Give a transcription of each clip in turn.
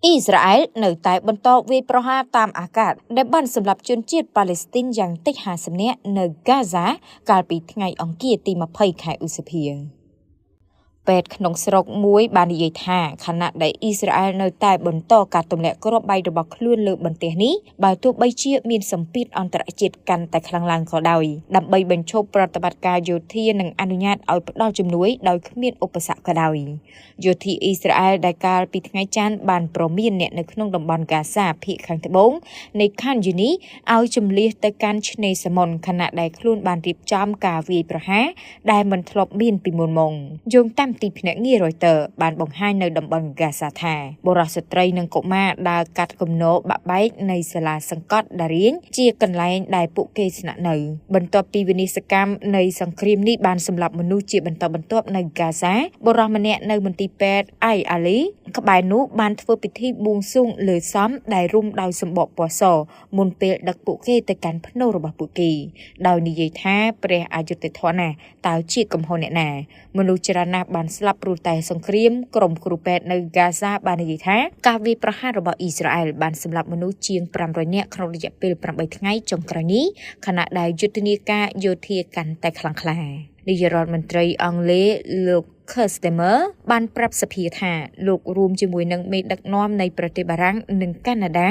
អ៊ីស្រាអែលនៅតែបន្តវាយប្រហារតាមអាកាសដែលបានសម្លាប់ជនជាតិប៉ាឡេស្ទីនយ៉ាងតិច50នាក់នៅហ្គាហ្សាកាលពីថ្ងៃអង្គារទី20ខែឧសភាពេទ្យក្នុងស្រុកមួយបាននិយាយថាខណៈដែលអ៊ីស្រាអែលនៅតែបន្តការទម្លាក់គ្រាប់បែករបស់ខ្លួនលើបន្ទះនេះបើទោះបីជាមានសម្ពាធអន្តរជាតិកាន់តែខ្លាំងឡើងក៏ដោយដើម្បីបញ្ឈប់ប្រតិបត្តិការយោធានិងអនុញ្ញាតឲ្យផ្ដល់ជំនួយដោយគ្មានឧបសគ្គក៏ដោយយោធាអ៊ីស្រាអែលដែលកាលពីថ្ងៃច័ន្ទបានប្រមានអ្នកនៅក្នុងតំបន់ហ្គាហ្សាភាគខាងត្បូងនៃខានយូនីឲ្យជម្លៀសទៅកាន់ឆ្នេរសមុទ្រខណៈដែលខ្លួនបានរៀបចំការវាយប្រហារដែលមិនធ្លាប់មានពីមុនមកយោងតាមទីភ្នាក់ងារ Reuters បានបង្ហាញនៅតំបន់ហ្គាហ្សាថាបុរសស្ត្រីនិងកុមារដើរកាត់គំនរបាក់បែកនៃសាលាសង្កត់ដារៀងជាកន្លែងដែលពួកគេស្នាក់នៅបន្ទាប់ពីវិនិស្សកម្មនៃសង្គ្រាមនេះបានសម្លាប់មនុស្សជាបន្តបន្ទាប់នៅហ្គាហ្សាបុរសម្នាក់នៅមន្ទីរពេទ្យអៃអាលីក្បែរនោះបានធ្វើពិធីបួងសួងលើសមដែលរុំដោយសម្បកពណ៌សមុនពេលដឹកពួកគេទៅកាន់ភ្នូររបស់ពួកគេដោយនិយាយថាព្រះអយុធធម៌ណាតើជាកំហុសអ្នកណាមនុស្សច្រើនណាស់បានស្លាប់ព្រោះតែសង្គ្រាមក្រុមគ្រូពេទ្យនៅហ្គាហ្សាបាននិយាយថាការវាយប្រហាររបស់អ៊ីស្រាអែលបានសម្លាប់មនុស្សជាង500នាក់ក្នុងរយៈពេល8ថ្ងៃចុងក្រោយនេះខណៈដែលយុទ្ធនាការយោធាកាន់តែខ្លាំងក្លានាយករដ្ឋមន្ត្រីអង់គ្លេសលោក Customer បានប្រាប់សភាថាលោករួមជាមួយនឹងមេដឹកនាំនៃប្រទេសបារាំងនិងកាណាដា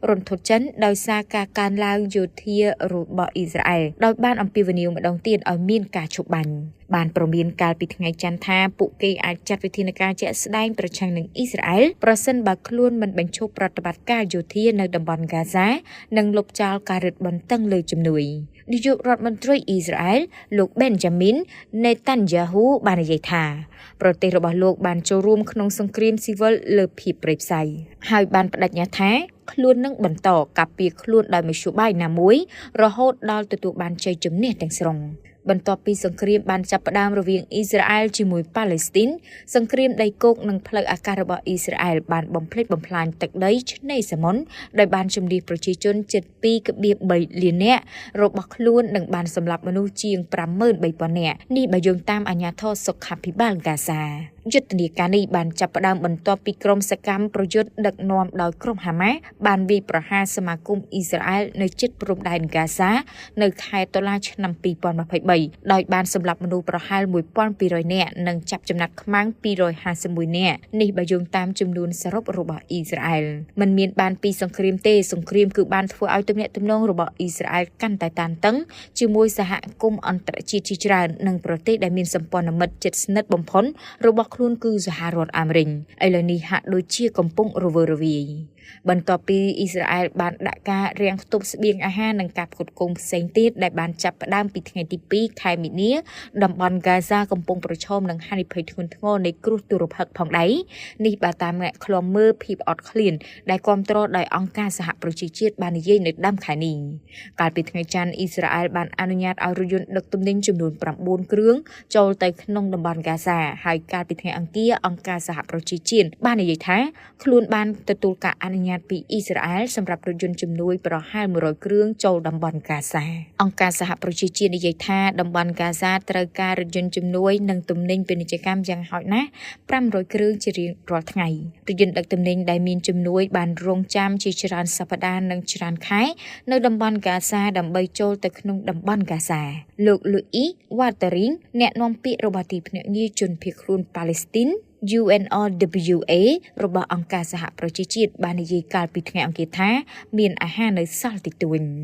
រន្ធត់ចិនដោយសារការកើនឡើងយោធារបស់អ៊ីស្រាអែលដោយបានអំពាវនាវម្ដងទៀតឲ្យមានការឈប់បាញ់បានប្រមានកាលពីថ្ងៃច័ន្ទថាពួកគេអាចចាត់វិធានការជាក់ស្ដែងប្រឆាំងនឹងអ៊ីស្រាអែលប្រសិនបើខ្លួនមិនបញ្ឈប់ប្រតិបត្តិការយោធានៅតំបន់ហ្គាហ្សានិងលុបចោលការរឹតបន្តឹងលើជំនួយនាយករដ្ឋមន្ត្រីអ៊ីស្រាអែលលោក Benjamin Netanyahu បាននិយាយថាប្រទេសរបស់លោកបានចូលរួមក្នុងសង្គ្រាមស៊ីវិលលើភាពព្រៃផ្សៃហើយបានបដិញ្ញាថាខ្លួននឹងបន្តការពារខ្លួនដោយមធ្យោបាយណាមួយរហូតដល់ទទួលបានជ័យជំនះទាំងស្រុងបន្ទាប់ពីសង្គ្រាមបានចាប់ផ្ដើមរវាងអ៊ីស្រាអែលជាមួយប៉ាឡេស្ទីនសង្គ្រាមដីគោកនិងផ្លូវអាកាសរបស់អ៊ីស្រាអែលបានបំផ្លិចបំផ្លាញទឹកដីឆ្នេរសមុទ្រដោយបានជម្លៀសប្រជាជនជិត 2.3 លាននាក់របស់ខ្លួននិងបានសម្លាប់មនុស្សជាង 53,000 នាក់នេះបើយោងតាមអាជ្ញាធរសុខាភិបាលហ្គាហ្សាយុទ្ធនាការនេះបានចាប់ផ្ដើមបន្ទាប់ពីក្រុមសកម្មប្រយុទ្ធដឹកនាំដោយក្រុមហាម៉ាស់បានវាយប្រហារសមាគមអ៊ីស្រាអែលនៅជិតព្រំដែនហ្គាហ្សានៅខែតុលាឆ្នាំ2023ដោយបានសម្លាប់មនុស្សប្រហែល 1,200 នាក់និងចាប់ចំណាត់ខ្មាំង 251 នាក់នេះបើយោងតាមចំនួនសរុបរបស់អ៊ីស្រាអែលមិនមានបានពីសង្គ្រាមទេសង្គ្រាមគឺបានធ្វើឲ្យទំនាក់ទំនងរបស់អ៊ីស្រាអែលកាន់តែតានតឹងជាមួយសហគមន៍អន្តរជាតិជាច្រើននិងប្រទេសដែលមានសម្ព័ន្ធមិត្តជិតស្និទ្ធបំផុតរបស់ខ្លួនគឺសហរដ្ឋអាមេរិកឥឡូវនេះហាក់ដូចជាកំពុងរវើរវាយបន្ទាប់ពីអ៊ីស្រាអែលបានដាក់ការរាំងខ្ទប់ស្បៀងអាហារនិងការផ្គត់ផ្គង់ផ្សេងទៀតដែលបានចាប់ផ្ដើមពីថ្ងៃទី2ខែមីនាតំបន់ហ្គាហ្សាកំពុងប្រឈមនឹងហានិភ័យធ្ងន់ធ្ងរនៃគ្រោះទុរភិក្សផងដែរនេះបើតាមអ្នកឃ្លាំមើលភាពអត់ឃ្លានដែលគាំទ្រដោយអង្គការសហប្រជាជាតិបាននិយាយនៅដើមខែនេះកាលពីថ្ងៃច័ន្ទអ៊ីស្រាអែលបានអនុញ្ញាតឲ្យរថយន្តដឹកទំនិញចំនួន9គ្រឿងចូលទៅក្នុងតំបន់ហ្គាហ្សាហើយកាលពីថ្ងៃអង្គារអង្គការសហប្រជាជាតិបាននិយាយថាខ្លួនបានទទួលការអនុញ្ញាតពីអ៊ីស្រាអែលសម្រាប់រថយន្តជំនួយប្រហែល100គ្រឿងចូលតំបន់ហ្គាហ្សាអង្គការសហប្រជាជាតិនិយាយថាតំបន់ហ្គាហ្សាត្រូវការរថយន្តជំនួយនិងទំនិញពាណិជ្ជកម្មយ៉ាងហោចណាស់500គ្រឿងជារៀងរាល់ថ្ងៃរថយន្តដឹកទំនិញដែលមានជំនួយបានរងចាំជាច្រើនសប្តាហ៍និងច្រើនខែនៅតំបន់ហ្គាហ្សាដើម្បីចូលទៅក្នុងតំបន់ហ្គាហ្សាលោក Louis Watering អ្នកនាំពាក្យរបស់ទីភ្នាក់ងារជនភៀសខ្លួនប៉ាឡេស្ទីនUNRWA របស់អង្គការសហប្រជាជាតិបាននិយាយកាលពីថ្ងៃអង្គារថាមានអាហារនៅសល់តិចតួច